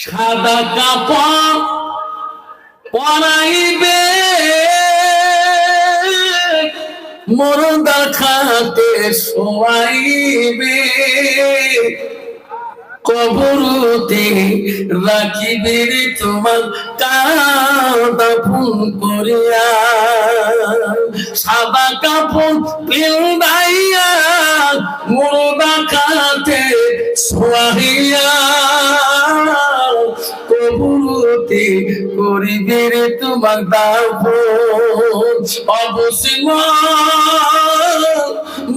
সাদা কাপড় পরাইবে মুর্দা খাতে শোয়াইবে কবরতে রাখিবে রে তোমার কাঁদাফন করিয়া সাদা কাপড় পিন্দাইয়া মুর্দা খাতে শোয়াইয়া কবরতে করিবে রে তোমার দাফন অবসীম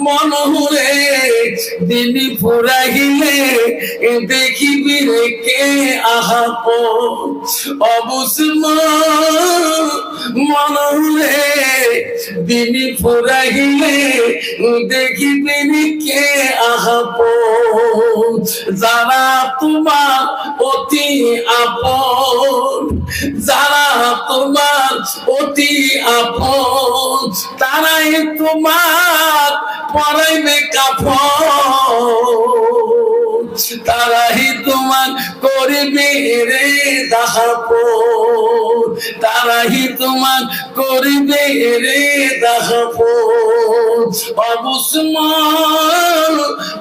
মনহুরে দিনী ফুরাইলে দেখিবি রে কে আহাপন অবসীম মনহুরে দিনী ফুরাইলে দেখিবি রে কে আহাপন যারা তোমার অতি আপন যারা তোমার অতি আপন তারাই তোমার পরাইবে কাফন তারাই তোমার করিবে রে দাফন তারাই তোমার করিবে রে দাফন অবসমান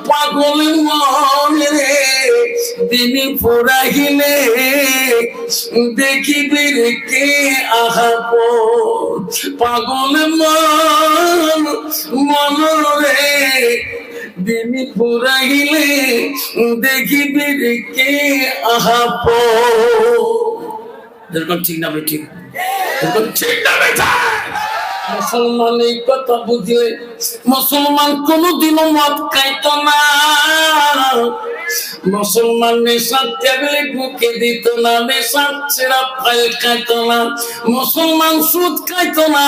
পাগল মন রে দিনী ফুরাইলে দেখিবে রে কে আহাপন পাগল মন রে দিনী ফুরাইলে দেখিবে রে কে আহাপন এরকম ঠিক না ঠিক এরকম ঠিক না বেটা মুসলমান এই কথা বুঝলে মুসলমান কোনদিনও মদ খাইতো না মুসলমান নেশার ট্যাবলেট মুখে দিত না নেশার সিরাপ খাইতো না মুসলমান সুদ খাইতো না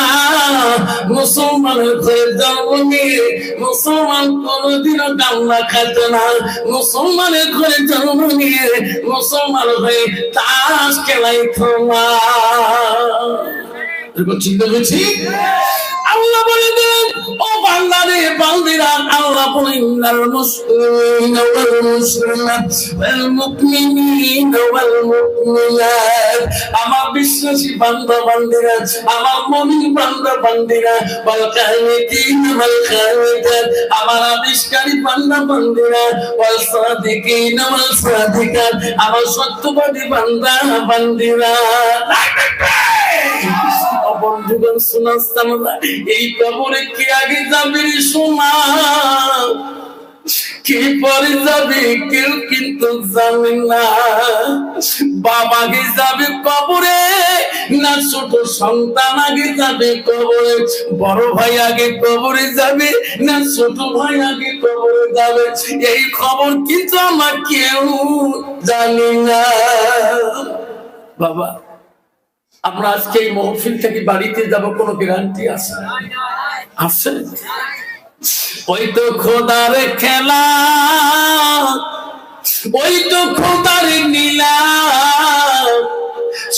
মুসলমানের ঘরে জন্ম নিয়ে মুসলমান কোনদিনও ডালনা খাইতো না মুসলমানের ঘরে জন্ম নিয়ে মুসলমান হয়ে তাস খেলাইতো না চিন্তা করছি আল্লাহ বলে দিলেন ও বান্দারে বান্দিরা আল্লাহ বলেন ইন্নাল মুসলিমিনা ওয়াল মুসলিমাত ওয়াল মুমিনিনা ওয়াল মুমিনাত আমার বিশ্বাসী বান্দা বান্দিরা আমার মুমিন বান্দা বান্দিরা ওয়াল কানিতিনা ওয়াল কানিতাত আমার আবিষ্কারী বান্দা বান্দিরা ওয়াল সাদিকিনা ওয়াল সাদিকাত আমার সত্যবাদী বান্দা বান্দিরা বন্ধুগণ শুনাচ্ছেন এই কবরে কে আগে যাবে শোনা কে পরে যাবে কেউ কিন্তু জানে না বাবা আগে যাবে কবরে না ছোট সন্তান আগে যাবে কবরে বড় ভাই আগে কবরে যাবে না ছোট ভাই আগে কবরে যাবে এই খবর কিন্তু আমরা কেউ জানি না বাবা আমরা আজকে এই মহফিল থেকে বাড়িতে যাব কোনো গ্যারান্টি আছে আছে ওই তো খোদার খেলা ওই তো খোদার নীলা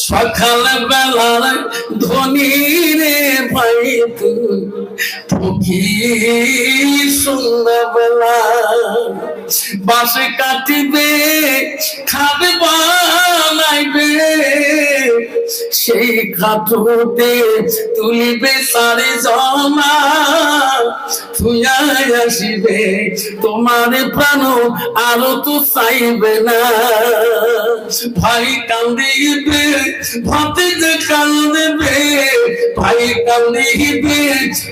সকাল বেলার ধনী রে ভাই ফকির সন্ধ্যা বেলা বাসে কাটিবে খাবে বানাইবে সেই খাটুতে তুলিবে সারে জমা থুয়া আসিবে তোমার প্রাণ আরো তো চাইবে না ভাই কান্দিবে ভাতিজা কান্দিবে ভাই কান্দিবে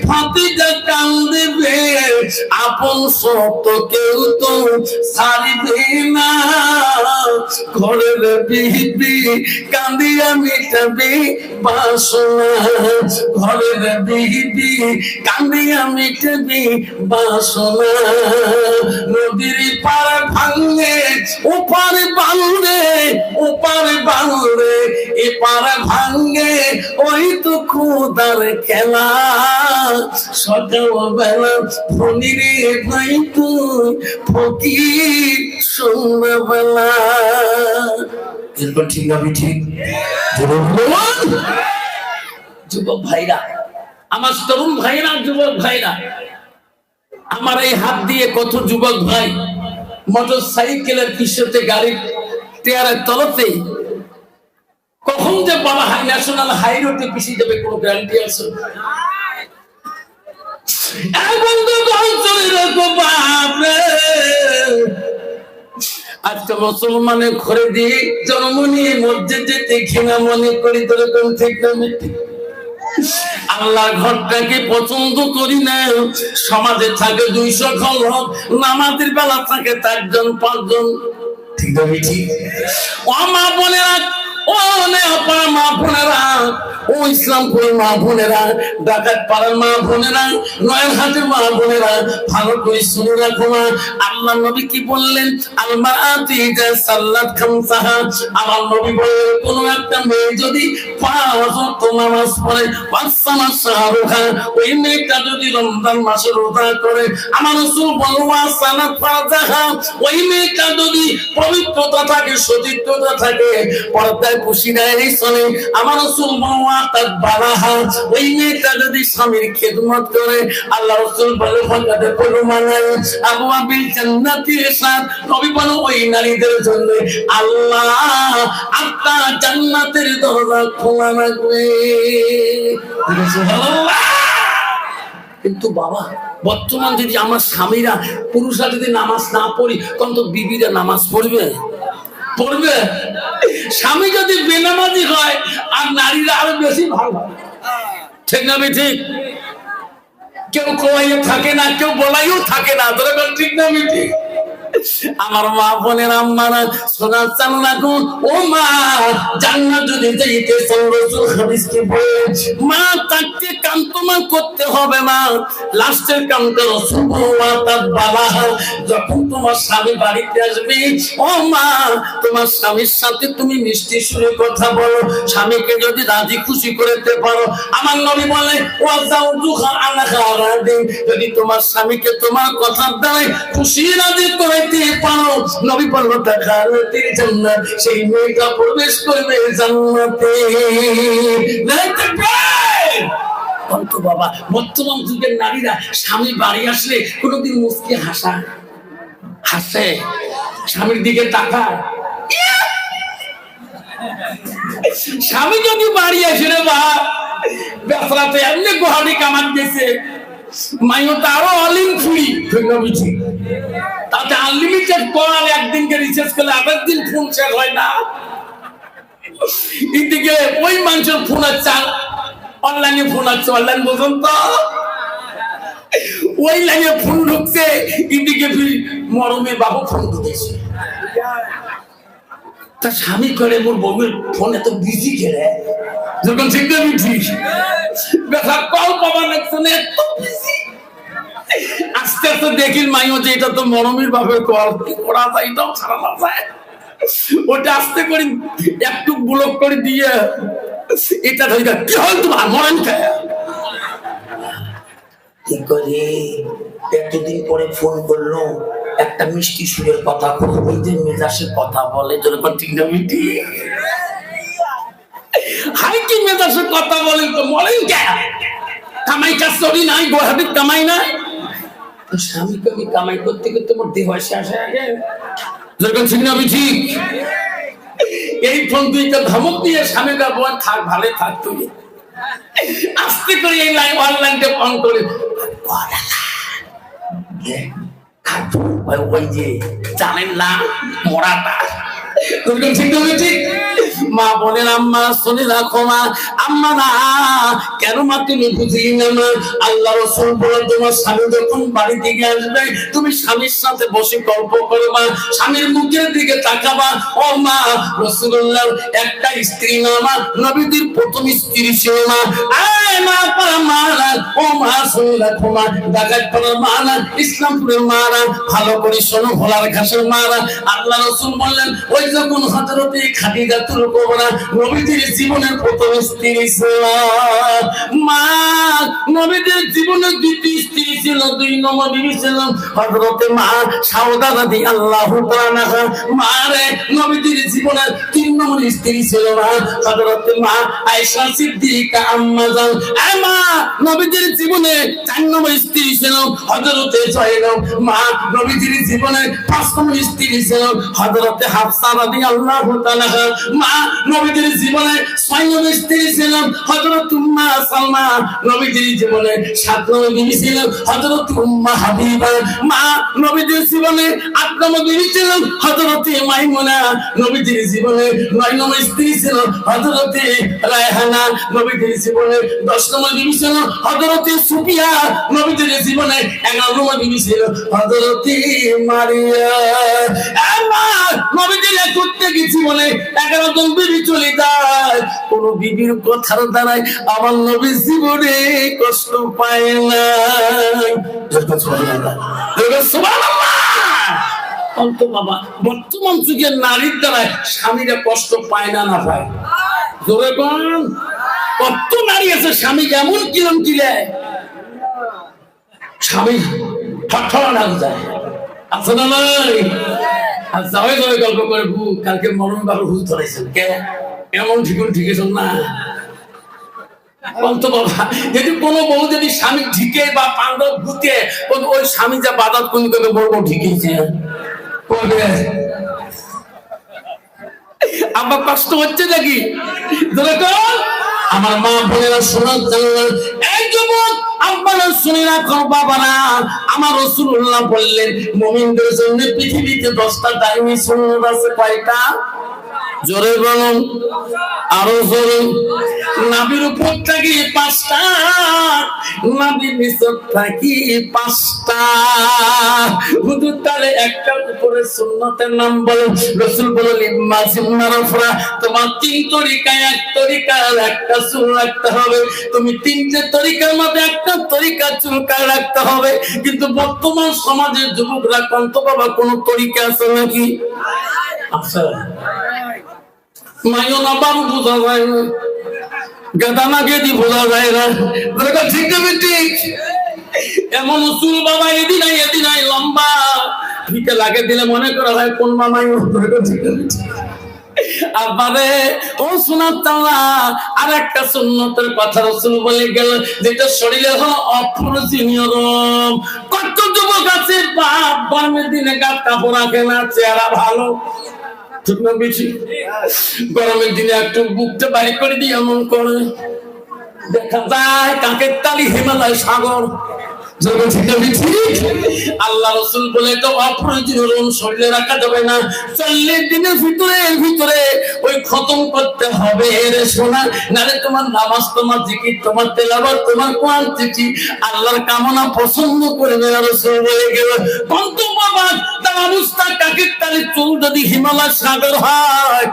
ভাতিজা কান্দিবে আপন সত্য কেউ তো ছাড়িবে না ঘরের বিবি কান্দিয়া মিটাবে বাসনা ঘরের বিবি কান্দিয়া মিটাবে বাসনা নদীর পার ভাঙে ওপারে বাঁধে ওপারে বাঁধে এপার ভাঙে ওই তো খোদার খেলা সকাল বেলা ফনি রে ভাই তুই ফকির সন্ধ্যাবেলা এরপর ঠিক আমি ঠিক যুবক ভাইরা আমার তরুণ ভাইরা যুবক ভাইরা আমার এই হাত দিয়ে কত যুবক ভাই মোটর সাইকেলের পিছনে গাড়ি টেয়ারের তলতে কখন যে বাবা হাই ন্যাশনাল হাই রোডে পিছিয়ে যাবে কোনো গ্যারান্টি আছে? আজকে মুসলমানের ঘরে দিয়ে জন্ম নিয়ে মসজিদে দেখি না মনে করি তোর কোন ঠিক না? আল্লাহর ঘরটাকে পছন্দ করি না। সমাজে থাকে 200 ঘর, নামাজের বেলা থাকে 4 জন 5 জন। ঠিক না? ঠিক। ও মা বোনেরা, ও নেপাল মা বোনেরা, ও ইসলামপুরের মা বোনেরা, ডাকাত পাড়ার মা বোনেরা, নয়নহাটের মা বোনেরা, ভালো করে শুনে রাখো। আল্লাহ নবী কি বললেন? আল-মারাতি ইযা সাল্লাত খামসাহা। আমার নবী বললেন কোন একটা মেয়ে যদি 5 ওয়াক্ত নামাজ পড়ে, ওয়াসামা শাহরুহা, ওই মেয়েটা যদি রমজান মাসে রোজা করে, আমার রাসূল বলেন ওয়াসানাত ফারজাহা, ওই মেয়েটা যদি পবিত্রতা থাকে, সতীত্বতা থাকে, পর্দায় পুশিনায় চলে, আমার রাসূল বলেন বালাহা, ওই মেয়েটা যদি স্বামীর খেদমত করে, আল্লাহ রাসূল বলেন ফাকাদে কুরমানা আবওয়াবিল জান্নাতির সাত। নবী বলেন ওই নারীদের জন্য আল্লাহ আপনার জান্নাতের দরজা খোলা রাখবে। সুবহানাল্লাহ। কিন্তু বাবা বর্তমান যদি আমার স্বামীরা, পুরুষরা যদি নামাজ না পড়ি, তখন তো বিবিরা নামাজ পড়বে? পড়বে। স্বামী যদি বেনামাজি হয় আর নারীরা আরো বেশি ভালো হয়। ঠিক না? ঠিক। কেউ কোয়াইও থাকে না, কেউ বলাইও থাকে না। ঠিক না? ঠিক। আমার মা বোনের আম্মারা সোনা চান রাখুন। ও মা, জান্নাত যদি যাইতে চাও রাসূল হাদিসকে বলে মা তাকে কান্তমান করতে হবে। মা লাস্টের কামটা রাসূল বালাহা, যখন তোমার স্বামী বাড়িতে আসবে, ও মা তোমার স্বামীর সাথে তুমি মিষ্টি সুরে কথা বলো। স্বামীকে যদি রাজি খুশি করতে পারো, আমার নবী বলে ওয়াজাউজুহা আনহা রাদিন, যদি তোমার স্বামীকে তোমার কথার দ্বারা খুশি রাজি করে পারো, নবী বললেন তাখালাতিল জান্নাত, সেই মেয়েটা প্রবেশ করবে জান্নাতে। অন্ত বাবা বর্তমান যুগের নারীরা স্বামী বাড়ি আসলে কোনোদিন মুস্কি হাসে, স্বামীর দিকে তাকায়। স্বামী যদি বাড়ি আসে রে বা বেচারাতে এমনি গোহাড়ি কামান গেছে, মাইও তারও অলিম ফ্রি, তাতে আনলিমিটেড কল, একদিনকে রিচার্জ করলে 8 দিন ফোন শেষ হয় না। এদিকে ওই মানুষের ফোন আছে, অনলাইনে ফোন আছে, অনলাইন বলছেন তো, ওই লাইনে ফোন ঢুকছে, এদিকে মরমে বাবু ফোন দিতেছে। তার স্বামী করে মোর বউয়ের ফোন এত বিজি খেলে, যখন ঠিক না? ঠিক। বেচা কল পাবার লাগছে না, এত বিজি। আস্তে আস্তে দেখি মাইও যে এটা তো মরমের বাপের কল, কি করা যায়? এটাও ছাড়া না যায়। ওটা আস্তে করে একটু ব্লক করে দিয়ে এটা ধরে কি হল তোমার মরণ খায় কি করে? এতদিন পরে ফোন করলো, একটা মিষ্টি সুরের কথা, খুব নিজের মেজাজের কথা বলে, যেরকম ঠিক না? মিষ্টি হাই কি মেজাজের কথা বলে তো মরেন কে? কামাই কাজ করি নাই, গোহাবি কামাই নাই। স্বামীকে আমি কামাই করতে করতে মোর দেহ শেষ হয়ে গেছে, যেরকম ঠিক না? ঠিক। এই ফোন দুইটা ধমক দিয়ে স্বামীটা বল থাক, ভালো থাক তুই, আস্তে করে এই লাইন অনলাইনটা অন করে ওই যে জানেন না মরাটা, ঠিক না? ঠিক। মা বলেন আম্মা শুনে রাখো, মা আম্মা না কেন মা তুমি বুঝলি না? মা আল্লাহ রাসূল বলেন তোমার স্বামী যখন বাড়ি থেকে আসবে, তুমি স্বামীর সাথে বসে গল্প করবা, স্বামীর মুখের দিকে তাকাবা। ও মা, রাসূলুল্লাহ একটা স্ত্রী না, মা নবীদের প্রথম স্ত্রী ছিল। মা আয় মা পাড়া মারা, ও মা শুনে রাখো, মা ঢাকার পাড়ার মারা, ইসলামপুরের মারা, ভালো করে শোনো, ভোলার ঘাসের মারা। আল্লাহ রাসূল বললেন ওই যখন হযরতে খাদিজাতুল কুবরা নবীদের জীবনের প্রথম স্ত্রী ছিল। মা নবীদের জীবনের দ্বিতীয় স্ত্রী ছিল, 2 নম্বর বিবি ছিল হযরতে মা সাউদা রাদিয়াল্লাহু তাআলা। মা রে নবীদের জীবনের 3 নম্বর স্ত্রী ছিল না হযরত মা আয়েশা সিদ্দিকা আম্মা জান। মা নবীজির জীবনে 4 নম্বর স্ত্রী ছিল হযরত জয়নব। মা নবীজির জীবনে 5 নম্বর স্ত্রী ছিল হযরত হাফসা রাদিয়াল্লাহু তাআলা। মা নবীজির জীবনে 6 নম্বর স্ত্রী ছিল হযরত উম্মে সালমা। নবীজির জীবনে 7 নম্বর বিবি ছিল হযরত উম্মে হাবিবা। মা নবীজির জীবনে 8 নম্বর বিবি ছিল হযরত মাইমুনা। নবীজির জীবনে 9 নম্বর স্ত্রী ছিল হযরত রায়হানা। নবীজির জীবনে 10 নম্বর বিবি ছিল হযরত সুফিয়া। নবীজির জীবনে 11 নম্বর বিবি ছিল হযরত মারিয়া। আমার নবীজির প্রত্যেক জীবনে 11 জন বিবি চলে যায়। কোন বিবির কথার দ্বারাই আমার নবী জীবনে কষ্ট পায় না। সুবহানাল্লাহ। অন্ত বাবা বর্তমান যুগের নারীর দ্বারা স্বামীরা কষ্ট পায় না, না পায়? জোরে কোন কত নারী আছে স্বামী কেমন কিরম কিলে স্বামী ঠঠা না যায় আছে না নাই? আর যাওয়াই যাওয়াই গল্প করে কালকে মরণ বাবু হুজ ধরেছেন কে এমন ঠিকুন ঠিকেছেন না। অন্ত বাবা যদি কোনো বউ যদি স্বামী ঢিকে বা পাণ্ডব ভূতে ওই স্বামী যা বাদাত কোন করে বলবো ঠিকইছে আমার কষ্ট হচ্ছে নাকি? আমার মা বোনেরা শোনার জন্য এই যুবক আপনারা শুনে রাখো বাবারা, আমার রাসূলুল্লাহ বললেন মুমিনদের জন্য পৃথিবীতে 10টা দামি সুন্নাত আছে। কয়টা? জোরে বলুন, আরো জোরে। নবীর উপর থাকি 5টা, নবীর নিচে থাকি 5টা। হুজুর তাহলে একটা উপরে সুন্নাতের নাম বলো। রাসূল বললেন মাজিমারফরা, তোমার 3 তরিকায় এক তরিকার একটা চুল রাখতে হবে। তুমি 3টে তরিকার মধ্যে একটা তরিকা চুলকায় রাখতে হবে। কিন্তু বর্তমান সমাজের যুবকরা কন্ত বাবা কোন তরিকা আছে নাকি? আচ্ছা মাইও না বাবু বোঝা যায় না, গাদা না গেদি বোঝা যায় না। ঠিক না ঠিক? এমন চুল বাবা এদিন আই লম্বা ফিতে লাগে দিলে মনে করা হয় কোন মামাই। আবারে ও সুন্নাতুল্লাহ আর একটা সুন্নতের কথা রাসূল বলে গেল যেটা শরীরে হলো অপ্রয়োজনীয় রোগ। কত যুবক আছে বাপ গরমের দিনে গাত কাপড় রাখে না, চেহারা ভালো ঠিক না বেশি, গরমের দিনে একটু বুকটা বাইরে করে দিয়ে এমন করে দেখা যায় কাকের তালি হিমালয় সাগর। আল্লাহ রাসূল বলে তো অপ্রয়োজনীয় শরীরে রাখা যাবে না। 40 দিনের ভিতরে ওই খতম করতে হবে রে সোনা, নালে তোমার নামাজ, তোমার জিকির, তোমার তেলাওয়াত, তোমার কোয়ান্টিটি আল্লাহর কামনা পছন্দ করবে না। রাসূল বলে গেল কত বাবা তার অবস্থা কাকের তালি চুল যদি হিমালয় সাগর হয়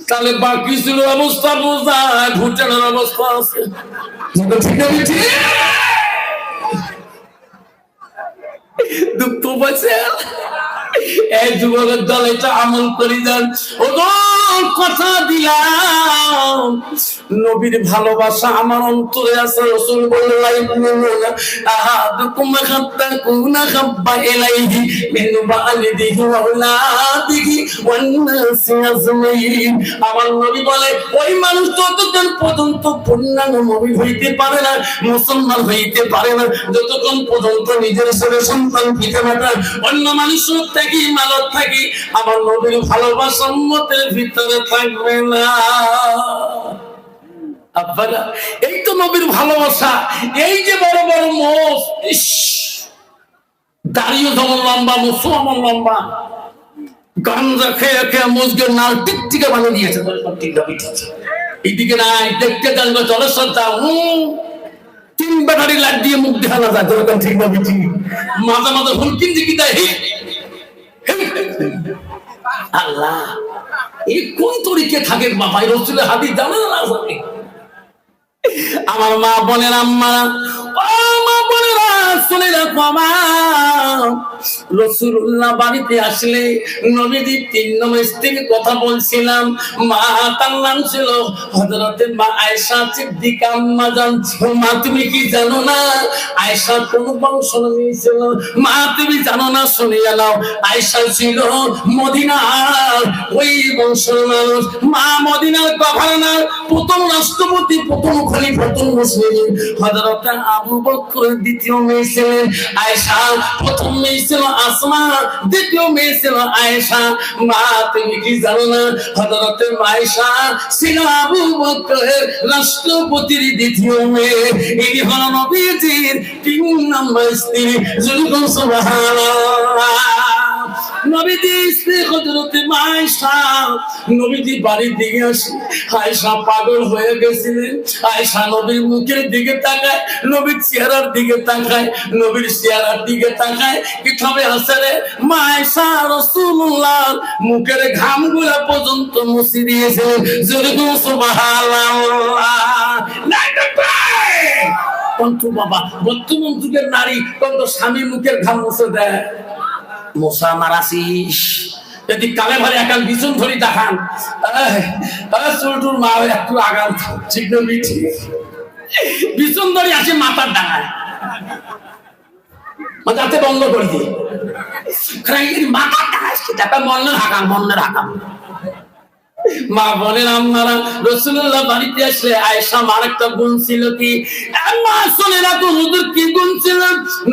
তাহলে বাকি ছিল অবস্থা বোঝায় ভুটানের অবস্থা আছে। ঠিক আছে দুঃখ পাচ্ছে এই যুবকের দল এটা আমল করি যান। ও কথা দিলাম নবীর ভালোবাসা আমার অন্তরে আছে। রাসূল বললেন আহাদুকুম খাত্তাকুনা খাব্বা ইলাইহি মিন বালিদিহি ওয়া আওলাদিহি ওয়ান নাসি আজমাইন। আমার নবী বলে ওই মানুষ ততক্ষণ পর্যন্ত পূর্ণাঙ্গ মুমিন হইতে পারে না, মুসলমান হইতে পারে না যতক্ষণ পর্যন্ত নিজের ছেলে সন্তান পিতামাতা অন্য মানুষের থেকে মালত থাকি আমার নবীর ভালোবাসা উম্মতের ভিতরে থাকবে না। আব্বারা এই তো নবীর ভালোবাসা। এই যে বড় বড় মোষ, দাড়িও যেমন লম্বা, মোষও এমন লম্বা, গাঞ্জা খেয়ে খেয়ে মোষের নাল টিকটিকে বানিয়ে দিয়েছে। এইদিকে নাই দেখতে জানবে জলেশ্বর যাও 3 ব্যাটারি লাইট দিয়ে মুখ দেখানো যায়। ঠিক না বিটি মাঝে মাঝে হুলকিন দিকে দেয়। আল্লাহ এই কোন তরিকে থাকে বাবা? রাসূলের হাদিস জানেন না? আমার মা বোনের আম্মা, ও মা বোনেরা শুনে রাখো আমার রাসূলুল্লাহ বাড়িতে আসলে নবীজি 3 নম্বর স্ত্রীর কথা বলছিলাম, মা তার নাম ছিল হযরতে মা আয়েশা সিদ্দিকা আম্মা জান। মা তুমি কি জানো না আয়েশা কোন বংশধর ছিল? মা তুমি জানো না, শুনিয়া নাও। আয়েশা ছিল মদিনার ওই বংশের মানুষ। মা মদিনার গভর্নর, প্রথম রাষ্ট্রপতি, প্রথম খলিফা, প্রথম মুসলিম হযরত আবু বকর, দ্বিতীয় মেয়ে ছিলেন আয়েশা। প্রথম মেয়ে ছিল আসমা, দ্বিতীয় মেয়ে ছিল আয়েশা। মা তুমি কি জানো না হযরত আয়েশা ছিল আবু বকরের রাষ্ট্রপতির দ্বিতীয় মেয়ে। ইনি হলো নবীজির 3 নম্বর স্ত্রী। সুবহানাল্লাহ। নবীজি স্ত্রী হযরতে আয়েশা, নবীজি বাড়ির দিকে আসে, আয়েশা পাগল হয়ে গেছিলেন। আয়েশা নবীর মুখের দিকে তাকায়, নবীর চেহারার দিকে তাকায়, নবীর চেহারার দিকে তাকায়, কিভাবে হাসে রে মা আয়েশা রাসূলুল্লাহর মুখের ঘামগুলা পর্যন্ত মুছে দিয়েছে। জোরে বলো সুবহানাল্লাহ। কন্ত বাবা, বর্তমান যুগের নারী কত স্বামী মুখের ঘাম মুছে দেয়। মশা মারাসিস যদি কালে ভারে একাল বিছুন ধরি দেখান, চুলটুর মা একটু আগাম ঠিক না বিঠি বিছুন ধরি আসে মাথার ডাঙায়, যাতে বন্ধ করে দিই মাথার ডাঙায় সেটা মনের হাকাম, মনের হাকাম। মা বলেন আপনারা রাসূলুল্লাহ বাড়িতে আসলে আয়েশা মার একটা গুণ ছিল কি? মা শুনে না তো হুজুর কি গুণ ছিল?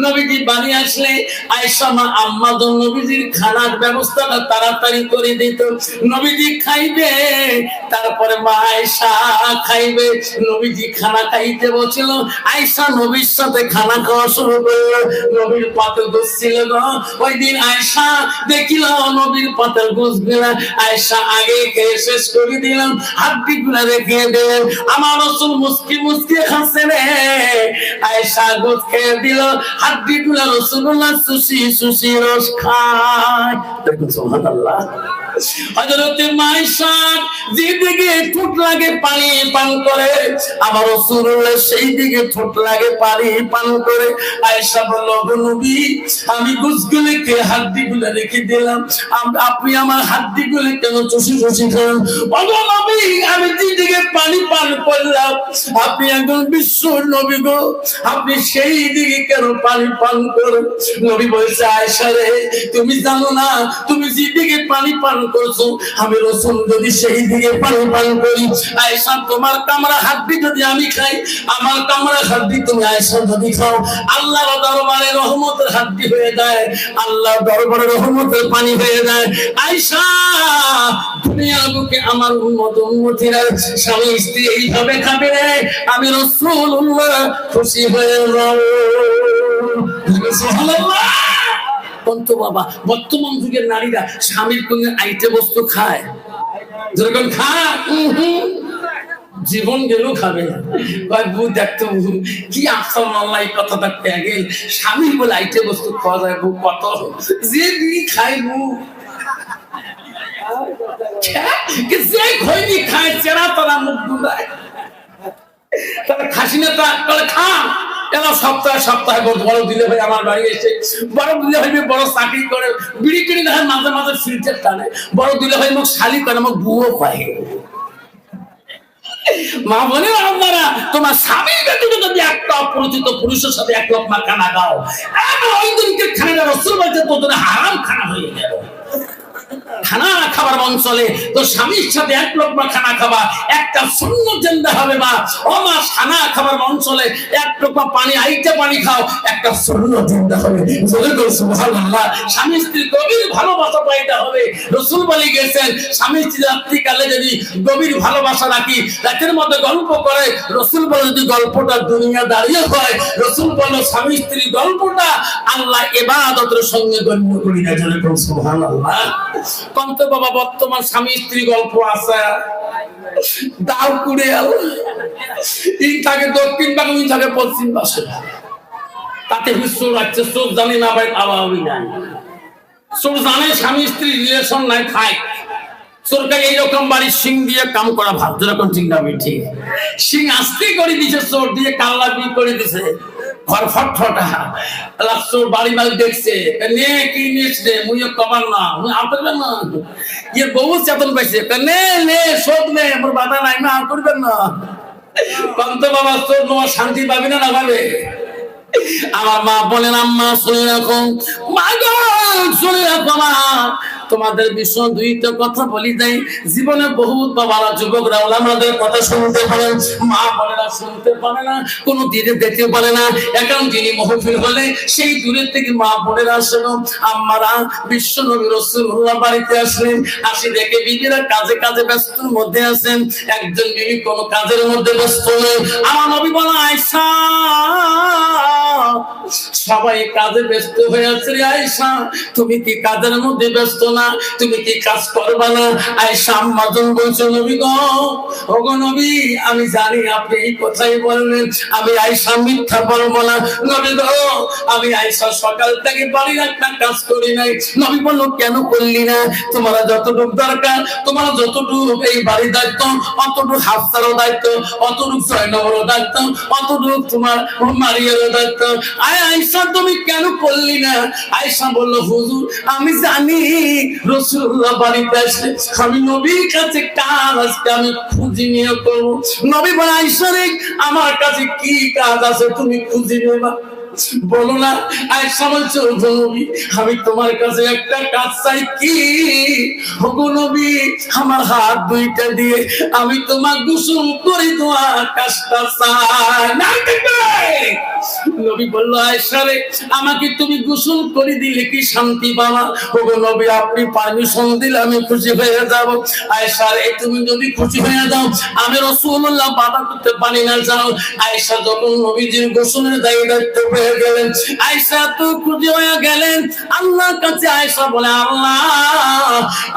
নবীজি বাড়ি আসলে আয়েশা মা আম্মা তো নবীজির খানার ব্যবস্থাটা তাড়াতাড়ি করে দিত। নবীজি খাইবে, তারপরে মা আয়েশা খাইবে। নবীজি খানা খাইতে বসছিল, আয়েশা নবীর সাথে খানা খাওয়া শুরু করলো। নবীর পাতে গোস ছিল গো। ওই দিন আয়েশা দেখিল নবীর পাতের গোস গুলা আয়েশা আগে খেয়ে শেষ করে দিলাম, হাড্ডি গুলা রেখে দিলেন। আমার রাসূল মুস্কি মুস্কি খাচ্ছে রে। আয়েশা গোস খেয়ে দিল, হাড্ডি গুলা রাসূলুল্লাহ সুসি সুসি রস খায়। দেখুন সুবহানাল্লাহ। হযরত আয়েশা যেদিকে ঠোঁট লাগে পানি পান করে, আমার রাসূলুল্লাহ সেই দিকে ঠোঁট লাগে পানি পান করে। আয়েশা বলল নবী আমি গোসগুলোকে হাড্ডিগুলো রেখে দিলাম, আপনি আমার হাড্ডিগুলো কেন চুষি চুষি খান? ওগো নবী আমি যেদিকে পানি পান করলাম, আপনি একজন বিশ্ব নবী গো, আপনি সেই দিকে কেন পানি পান করেন? নবী বলছে আয়েশা রে তুমি জানো না, তুমি যেদিকে পানি পান করছো আমি রাসূল যদি সেই দিকে পানি পান করি, আয়েশা তোমার কামড়া হাড্ডি যদি আমি খাই, আমার কামড়া হাড্ডি তুমি আয়েশা যদি খাও, আল্লাহর দরবারে রহমতের হাড্ডি হয়ে যায়, আল্লাহর দরবারে রহমতের পানি হয়ে যায়। আয়েশা দুনিয়ার বুকে আমার উম্মত উম্মতিরা স্বামী স্ত্রী এইভাবে খাবে রে, আমি রাসূলুল্লাহ খুশি হয়ে যাব। সুবহানাল্লাহ। কন্ত বাবা, বর্তমান যুগের নারীরা স্বামীর কোন আইটে বস্তু খায়, যেরকম খায় জীবন গেলেও খাবে না। দেখতো কি আফসোস আল্লাহ এই কথাটা পেয়ে গেল, স্বামীর বলে আইটে বস্তু খাওয়া যায় বউ কত যে বিড়ি খায় বউ যে খৈনি খায় চেরা তারা মুখ দুলায়, তারা খাসি না তাহলে খা। এরা সপ্তাহে সপ্তাহে বড় দিলে ভাই আমার বাড়ি এসে, বড় দিলে ভাই বড় চাকরি করে, বিড়ি কিনে দেখে মাঝে মাঝে ফিল্টার টানে, বড় দিলে ভাই মুখ শালি করে, আমার বুয়ো পায়। মা বলে আপনারা তোমার স্বামীর ব্যতীত যদি একটা অপরিচিত পুরুষের সাথে এক লোকমা খানা খাও, ওই দিনকে খানা রাসূল বলতে তোদের হারাম খানা হয়ে গেল। খানা খাবার মন চলে তো স্বামীর সাথে এক লোকমা খানা খাবা, একটা সুন্নত জিন্দা হবে। মা ও মা খানা খাবার মন চলে এক লোকমা পানি আইতে পানি খাও, একটা সুন্নত জিন্দা হবে। সুবহানাল্লাহ। স্বামী স্ত্রীর গভীর ভালোবাসা পাইতে হবে। রাসূল বলে গেছেন স্বামী স্ত্রী রাত্রিকালে যদি গভীর ভালোবাসা রাখি, রাতের মধ্যে গল্প করে, রাসূল বলে যদি গল্পটা দুনিয়া দাঁড়িয়ে হয়, রাসূল বলে স্বামী স্ত্রীর গল্পটা আল্লাহ ইবাদতের সঙ্গে গণ্য করি না। সুবহানাল্লাহ। কন্ত বাবা বর্তমান স্বামী স্ত্রী গল্প আছে, দাও কুড়ে ই থাকে দক্ষিণ বাংলা, ই থাকে পশ্চিম পাশে, তাতে বিশ্ব রাজ্যে চোখ জানি না ভাই আবাবি নাই, চোখ জানে স্বামী স্ত্রী রিলেশন নাই, খায় সরকার এইরকম বাড়ির সিং দিয়ে কাম করা ভাব, যেরকম ঠিক না ঠিক সিং আস্তে করে দিছে, চোর দিয়ে কাল্লা বিয়ে করে দিছে, ঘর ফটফটা লাগছো বাড়ি মাল দেখছে নে কি নিস রে মুইও কবার না মুই আটবেন না ইয়ে বহু চেতন পাইছে নে নে শোধ নে মোর বাধা নাই না করবেন না কন্ত বাবা তোর তোমার শান্তি পাবি না না পাবে আমার মা বলেন আম্মা শুনে রাখো মা গো শুনে রাখো মা তোমাদের বিষয় দুইটা কথা বলি যাই জীবনে বহুত বাবারা যুবকরা ওলামাদের কথা শুনতে পারে মা বোনেরা শুনতে পারে না কোনো দিনে দেখতে পারে না এখন যিনি মাহফিল হলে সেই দূরের থেকে মা বোনেরা আসেন আম্মারা বিশ্ব নবী রাসূলুল্লাহ বাড়িতে আসলেন আসি দেখে বিবিরা কাজে কাজে ব্যস্তর মধ্যে আছেন একজন বিবি কোনো কাজের মধ্যে ব্যস্ত নেই আমার নবী বলে আয়েশা সবাই কাজে ব্যস্ত হয়ে আছে রে আয়েশা তুমি কি কাজের মধ্যে ব্যস্ত না তুমি কি কাজ করবা না আয়েশা আম্মাজন বলছে নবী গো ওগো নবী আমি জানি আপনি এই কথাই বললেন আমি আয়েশা মিথ্যা বলবো না নবী গো আমি আয়েশা সকাল থেকে বাড়ির একটা কাজ করি নাই নবী বলল কেন করলি না তোমার যতটুকু দরকার তোমার যতটুকু এই বাড়ির দায়িত্ব অতটুকু হাফসারও দায়িত্ব অতটুকু জয়নবরও দায়িত্ব অতটুকু তোমার মারিয়ারও দায়িত্ব আয়েশা তুমি কেন করলি না আয়েশা বলল হুজুর আমি জানি রাসূলুল্লাহ বাড়িতে আসলে আমি নবীর কাছে কাজ আজকে আমি খুঁজি নিয়ে করবো নবী বলে আয়েশা রে আমার কাছে কি কাজ আছে তুমি খুঁজি নেবা বলো না আয়েশা বলছে ওগো নবী আমি তোমার কাছে একটা কাজ চাই কি ওগো নবী আমার হাত দুইটা দিয়ে আমি তোমার গোসল করে দেওয়া কাজটা চাই না নবী বলল আয়েশা রে আমাকে তুমি গোসল করে দিলে কি শান্তি পাবা ওগো নবী আপনি পারমিশন দিলে আমি খুশি হয়ে যাব আয়েশা রে তুমি যদি খুশি হয়ে যাও আমি রাসূলুল্লাহ বাধা করতে পারি না যাও আয়েশা যখন নবীজির গোসলের দায়িত্ব পেয়ে গেলেন আয়েশা তো খুশি হয়ে গেলেন আল্লাহর কাছে আয়েশা বলে আল্লাহ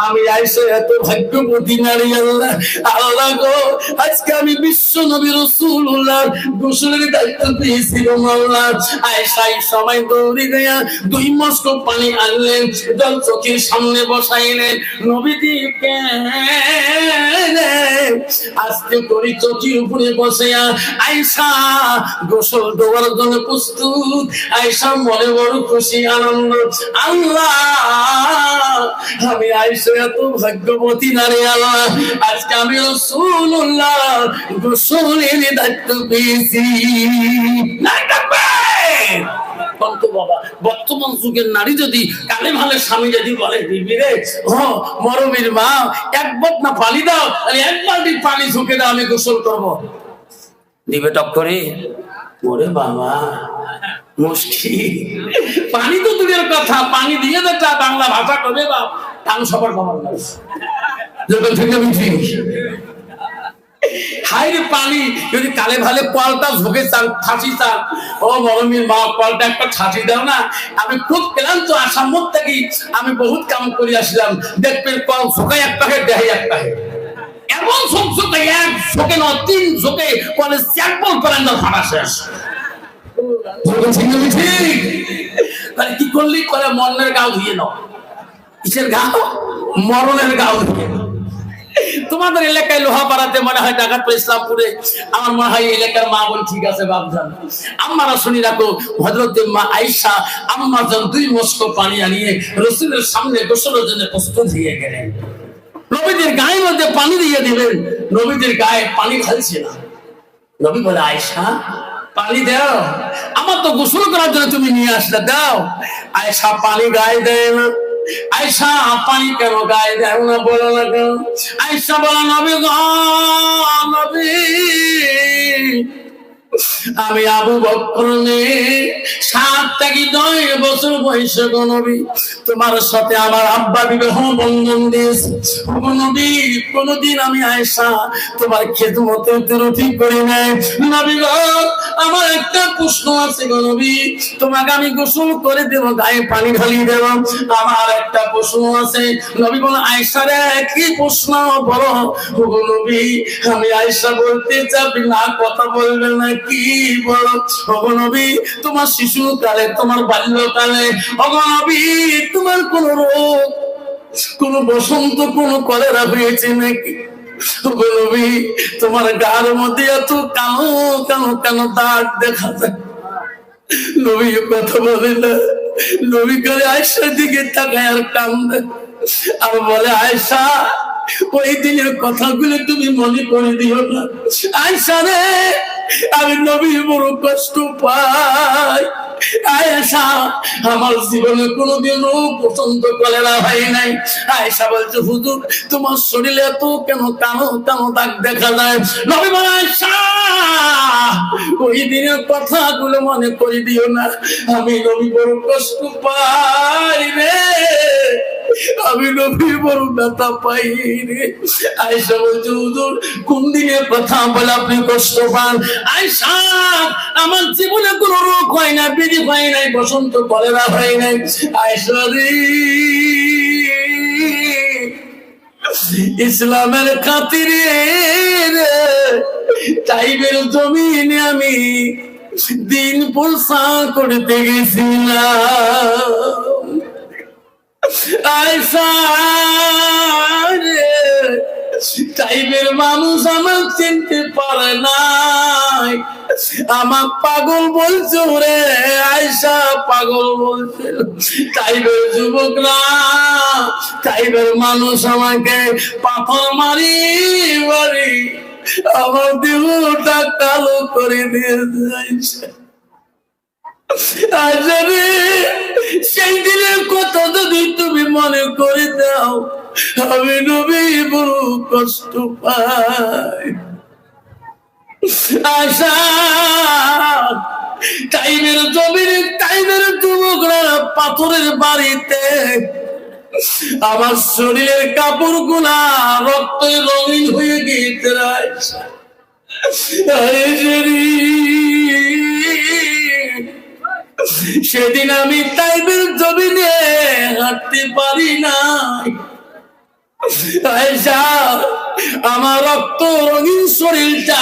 আমি আয়েশা এত ভাগ্যবতী নারী আল্লাহ আল্লাহ গো আজকে আমি বিশ্ব নবী রাসূলুল্লাহ গোসলের দায়িত্ব পেয়েছি আল্লাহ আয়েশা এই সময় দৌড়ে গিয়া 2 মস্ক পানি আনলেন জল চোখের সামনে বসাইলেন নবীজিকে আস্তে করে চোখের উপরে বসিয়া আয়েশা গোসল দেওয়ার জন্য প্রস্তুত আয়েশা মনে বড় খুশি আনন্দ আল্লাহ আমি আয়েশা এত ভাগ্যবতী নারী আল্লাহ আজকে আমি রাসূলুল্লাহ গোসলের দায়িত্ব পেয়েছি বর্তমান যুগের নারী যদি কালে ভালে স্বামী যদি বলে বিবি রে মরমের মা এক বটনা পানি দাও এক বালতি পানি ঝুঁকে দাও আমি গোসল করবো দিবে টক করে ওরে বাবা মুশকিল পানি তো দূরের কথা পানি দিয়ে দেটা বাংলা ভাষা করবে বা টান সবার খবর নাই যখন থেকে মিঠি হাইরে পানি যদি কালে ভালে কলটা ঝুঁকে চান ফাঁসি চান ও মরমির মা কলটা একটা ছাঁচি দাও না আমি খুব ক্লান্ত আসাম থেকে আমি বহুত কাম করে আসলাম দেখবেন কল ঝুঁকাই এক প্যাকেট দেয় এক প্যাকেট এমন ঝুঁকে এক ঝুঁকে ন 3 ঝুঁকে কলে স্যাম্পল করেন না ভাড়া শেষ তাহলে কি করলি করে মরণের গাও ধুয়ে নাও কিসের গাও মরণের গাও ধুয়ে তোমাদের এলাকায় লোহাপাড়াতে মনে হয় ডাকাতপুর ইসলামপুরে আমার মনে হয় এলাকার মা বোন ঠিক আছে বাপজান আম্মারা শুনি রাখো হযরত মা আয়েশা আম্মাজান 2 মস্ক পানি আনিয়ে রাসূলের সামনে গোসলের জন্য প্রস্তুত হয়ে গেলেন নবীদের গায়ের মধ্যে পানি দিয়ে দিলেন নবীদের গায়ে পানি খালছে না নবী বলে আয়েশা পানি দাও আমার তো গোসল করার জন্য তুমি নিয়ে আসলে দাও আয়েশা পানি গায়ে দেয় না আয়েশা পানি কেন গায়ে দেয় না বলো না কেন আয়েশা বলে নবী গো নবী আমি আবু বকর নে 7 থেকে 9 বছর বয়সে গো নবী তোমার সাথে আমার আব্বা বিবাহ বন্ধন দিয়েছে গো নবী কোনদিন আমি আয়েশা তোমার খেদমতে ত্রুটি করি নাই নবী গো আমার একটা প্রশ্ন আছে গো নবী তোমাকে আমি গোসল করে দেব গায়ে পানি ঢালিয়ে দেব আমার একটা প্রশ্ন আছে নবী বলে আয়েশা রে কি প্রশ্ন বলো গো নবী আমি আয়েশা বলতে চাই না কথা বলবেন না কি বলো ওগো নবী তোমার শিশুকালে তোমার বাল্যকালে ওগো নবী তোমার কোন রোগ কোন বসন্ত কোন কলেরা হয়েছে নাকি ওগো নবী তোমার গায়ের মধ্যে এত কালো কালো কালো দাগ দেখা যায় নবী কথা বলে না, নবী করে আয়েশার দিকে তাকায় আর কান্দে আর বলে, আয়েশা ওই দিনের কথাগুলো তুমি মনে করে দিও না। আয়েশা রে, আমি নবী বড় কষ্ট পাই। আয়েশা, আমার জীবনে কোনোদিন রোগ পছন্দ করে না হয় নাই। আয়েশা বলছে, হুজুর তোমার শরীরে এত কেন কানো কানো দাগ দেখা যায়? নবী বলে, আয়েশা ওই দিনের কথাগুলো মনে করে দিও না, আমি নবী বড় কষ্ট পাই রে, আমি নবী বড় ব্যথা পাই রে। আয়েশা বলছে, হুজুর কোন দিনের কথা বলে আপনি কষ্ট পান? আয়েশা, আমার জীবনে কোনো রোগ হয় না, বিধি হয় নাই, বসন্ত কলেরা হয় নাই। আয়েশা রে, ইসলামের খাতিরে টাইবের জমিনে আমি দিন পরসা করতে গেছিলাম। আয়েশা রে, টাইবের মানুষ আমার চিনতে পারে নাই, আমার পাগল বলছো রে। আয়েশা পাগল বলছে। টাইবের যুবকরা, টাইবের মানুষ আমাকে পাথর মারি মারি আমার দেহটা কালো করে দিয়েছে। আয়েশা রে, সেই দিনের কথা যদি তুমি মনে করে দাও, আমি নবী বড় কষ্ট পাই। আয়েশা, টাইমের জমিনে টাইমের যুবকরা পাথরের বাড়িতে আমার শরীরের কাপড় গুলা রক্তে রঙিন হয়ে গিয়েছে। সেদিন আমি টাইমের জমিনে হাঁটতে পারি নাই। আয়েশা, আমার রক্ত রঙিন শরীরটা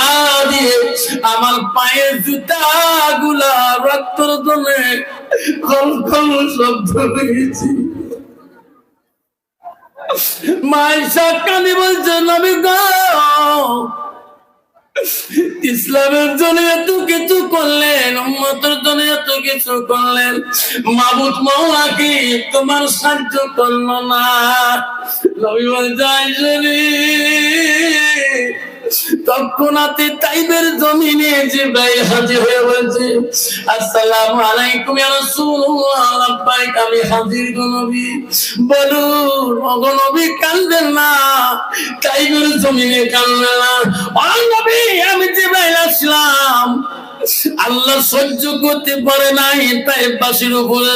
দিয়ে আমার পায়ের জুতা গুলা রক্তর জন্য কলকল শব্দ হয়েছে। মায়েশা কানে বলছে, নবী গো, ইসলামের জন্য এত কিছু করলেন, উম্মতের জন্য এত কিছু করলেন, মাবুদ মাওলা কি তোমার সাহায্য করলো না? নবী বলছে, আয়েশা রে, তৎক্ষণাৎ তাইবের জমিনে জিবরাইল হাজির হয়ে বলছে, আসসালামু আলাইকুম ইয়া রাসূলুল্লাহ। লাব্বাইক, আমি হাজির গো নবী। বলুন ওগো নবী, কাঁদবেন না, তাইবের জমিনে কাঁদবেন না। ও নবী, আমি জিবরাইল আসলাম, আল্লাহ সহ্য করতে পারে নাই তাইবাসীর উপরে।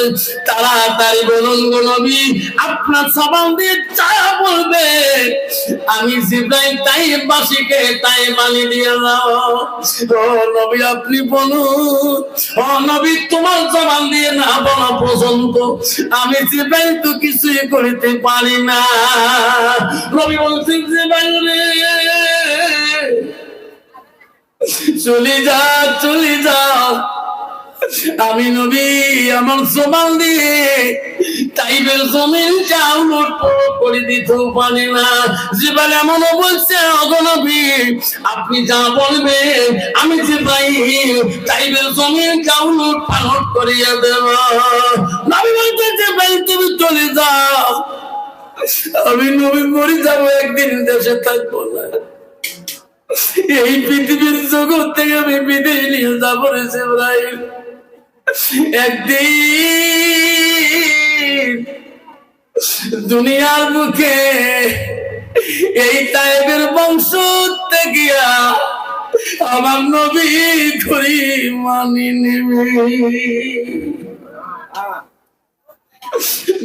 তাড়াতাড়ি বলুন গো নবী, আপনার জবান দিয়ে যা বলবে আমি জিবরাইল তাইবাসীকে তাইবানি দিয়ে দাও। ও নবী, আপনি বলুন। ও নবী, তোমার জবান দিয়ে না বলা পর্যন্ত আমি জিবরাইল তো কিছুই করতে পারি না। নবী বলছেন, জিবরাইল রে, চলে যা, চলে যা, আমি নবী আমার জবান দিয়ে তাইবের জমিনটা উলট করে দিতে পারি না। জিবরাইল এমনও বলছে, ওগো নবী, আপনি যা বলবেন আমি জিবরাইল তাইবের জমিনটা উলট পালট করিয়ে দেব। নবী বলতে, জিবরাইল তুমি চলে যাও, আমি নবী মরে যাবো, একদিন দেশে থাকবো না, এই পৃথিবীর জগৎ থেকে আমি বিদায় নিয়ে যাবো রে জিবরাইল। একদিন দুনিয়ার মুখে এই তাইবের বংশ থেকে আমার নবী করি মানি নেবে।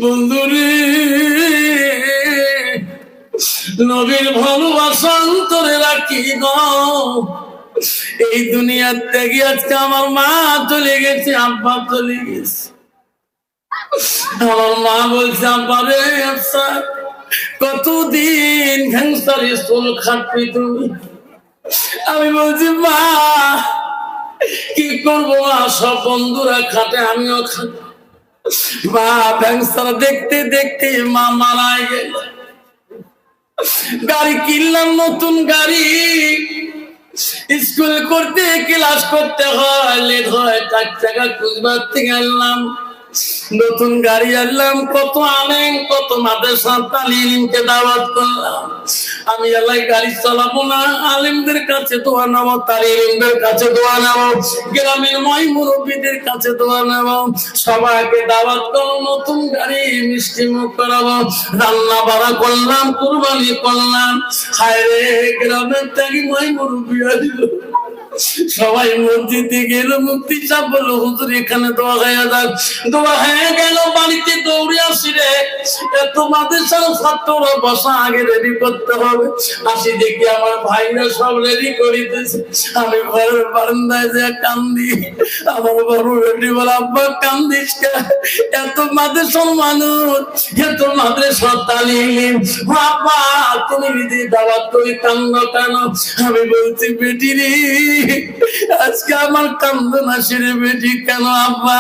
বন্ধুরে, নবীর ভালোবাসা অন্তরে রাখি গো। এই দুনিয়ার থেকে আজকে আমার মা চলে গেছে, আব্বা চলে গেছে। আমার মা বলছে, আব্বা রে, আচ্ছা কতদিন ঘ্যাংসারে চুল খাটবি তুমি? আমি বলছি, মা কি করবো, সব বন্ধুরা খাটে, আমিও খাটি। মা ঘ্যাংসার দেখতে দেখতে মা মারা গেল। গাড়ি কিনলাম, নতুন গাড়ি, স্কুল করতে ক্লাস করতে হয়, লেট হয়, 4 টাকা খুঁজবার থেকে আনলাম, নতুন গাড়ি আনলাম, কত আলেম কত মাদ্রাসা তালিমকে দাওয়াত করলাম। আমি আল্লাহ গাড়ি চালাবো না, আলেমদের কাছে দোয়া নেব, তালিমদের কাছে দোয়া নেব, গ্রামের ময় মুরব্বীদের কাছে দোয়া নেব, সবাইকে দাওয়াত করো, নতুন গাড়ি মিষ্টি মুখ করাবো, রান্না বাড়া করলাম, কুরবানি করলাম। হায় রে, গ্রামের থেকে ময় মুরব্বী আসলো, সবাই মসজিদে গেল, মুফতি সাহেব বলল হুজুর এখানে দোয়া হয়ে যাক। দোয়া হয়ে গেল, বাড়িতে দৌড়ে আসি রে, এত মাদ্রাসার ছাত্ররা বসা আগে রেডি করতে হবে। আসি দেখি আমার ভাইরা সব রেডি করিতেছে, আমি ঘরের বারান্দায় যে কান্দি। আমার বড় বেটি বলে আব্বা কান্দিস কেন, এত মাদ্রাসার মানুষ, এত মাদ্রাসার তালিম, আব্বা তুমি যদি দাওয়াত করি কান্দ কেন? আমি বলছি বেটি রে, আজকে আমার কান্দন আসে রে বেটি। কেন আব্বা?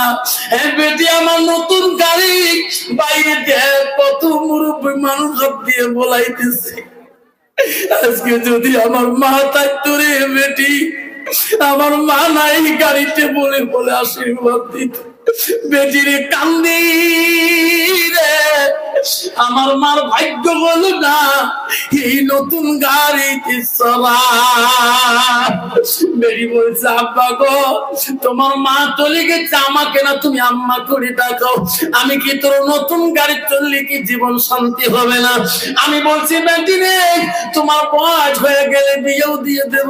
হ্যাঁ বেটি, আমার নতুন গাড়ি, বাইরে দেখ কত মুরব্বী মানুষ হাত দিয়ে বলাইতেছে, আজকে যদি আমার মা থাকতো রে বেটি, আমার মা নাই, গাড়িতে বলে বলে আশীর্বাদ দিত। বেটিরে কান্দি রে, আমার মার ভাগ্য বলো না এই নতুন গাড়িতে চলা। বেটি বলছে আব্বা গো, তোমার মা চলে গেছে, আমাকে না তুমি আম্মা করে ডাকো। আমি কি তোর নতুন গাড়ি চললে কি জীবন শান্তি হবে না? আমি বলছি বেটি রে, তোমার বয়স হয়ে গেলে বিয়েও দিয়ে দেব,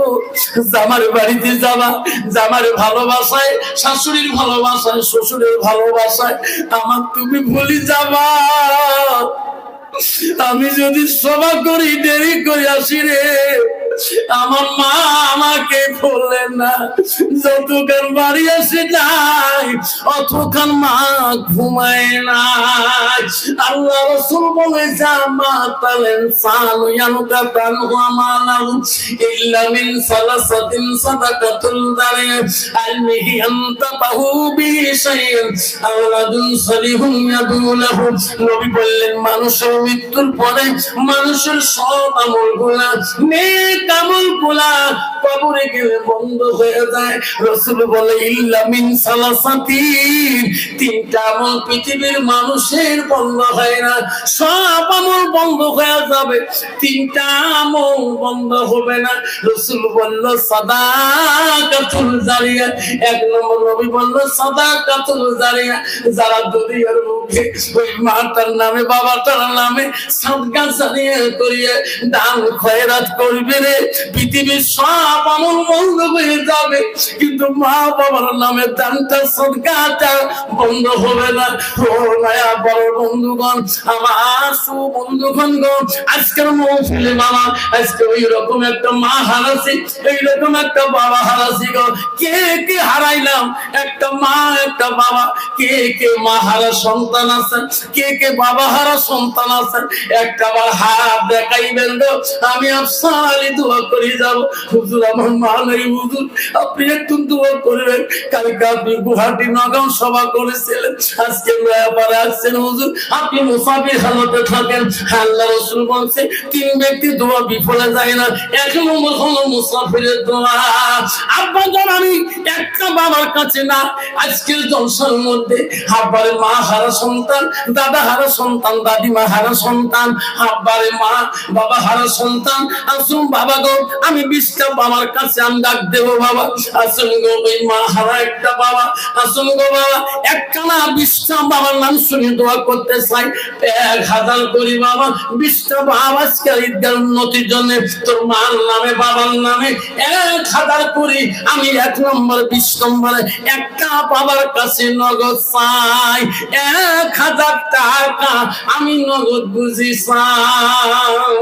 জামার বাড়িতে যাবা, জামার ভালোবাসায়, শাশুড়ির ভালোবাসায়, শ্বশুরের ভালোবাসায় আমার তুমি ভুলি যাবা। আমি যদি সভা করি, দেরি করে আসি রে, আমার মা আমাকে বললেন না, যতক্ষণ বাড়ি আসে যাই অতক্ষণ মা ঘুমায় না। আল্লাহ রাসূল বলে জামাতালেন সানু ইয়ানুকা তানহু আমালাহু ইল্লা মিন সালাসাতিন সাদাকাতুল দারিয়া আলমিহি আনতাহু বিশাইইন আওলাদুন সালিহুন ইয়াদুলাহু। নবী বললেন মানুষের মৃত্যুর পরে মানুষের সব আমলগুলা, নেক আমলগুলা কবরে গেলে বন্ধ হয়ে যায়। রাসূল বলে ইল্লা মিন সালাসাতিন, 3টা আমল পৃথিবীর মানুষের বন্ধ হয় না, সব আমল বন্ধ হয়ে যাবে, 3টা আমল বন্ধ হবে না। রাসূল বলল সাদাকাতুল জারিয়া, 1 নম্বর নবী বলল সাদাকাতুল জারিয়া, যারা দুনিয়ার মুখে ওই মাতার নামে বাবাটার নামে সাদকা জারিয়া করিয়ে দান খয়রাত করবে রে, পৃথিবীর সব আমল বন্ধ হয়ে যাবে, কিন্তু মা বাবার নামে দানটা সাদকাটা বন্ধ হবে না। ও মায়া বড় বন্ধুগণ, আমার সু বন্ধুগণ গো, আজকের মহফিলে বাবা, আজকে ওই রকম একটা মা হারাছি, এই রকম একটা বাবা হারাছি গো। কে কে হারাইলাম? একটা মা একটা বাবা। কে কে মা হারা সন্তান আছেন? কে কে বাবা হারা সন্তান আছেন? একটা বার হাত দেখাইবেন গো, আমি আফসালি দোয়া করে যাব। হুজুর আমার মা নাই, হুজুর আপনি একটু দোয়া করবেন। কালকে আপনি গুয়াহাটি নগাঁও সভা করেছিলেন, আজকে নয়াপাড়া আসছেন, হুজুর আপনি মুসাফির হালতে থাকেন। আল্লাহ রাসূল বলছে 3 ব্যক্তি দোয়া বিফলে যায় না, 1 নম্বর হলো মুসাফিরের দোয়া। আব্বা জান, আমি একটা বাবার কাছে না, আজকের জলসার মধ্যে আব্বারে মা হারা সন্তান, দাদা হারা সন্তান, দাদিমা হারা সন্তান, আব্বারে মা বাবা হারা সন্তান, আসুন বাবা গো, আমি 20টা বাবার কাছে আমি ডাক দেবো বাবা। আসুন গো, ওই মা হারা একটা বাবা, আসুন গো বাবা, একটা না 20টা বাবার নাম শুনে দোয়া করতে চাই। 1000 করি বাবা, 20টা বাবা আজকে ঈদগার উন্নতির জন্য তোর মার নামে বাবার নামে 1000 করি। আমি 1 নম্বর 20 নম্বরে একটা বাবার কাছে নগদ চাই, 1000 টাকা আমি নগদ বুঝি চাই।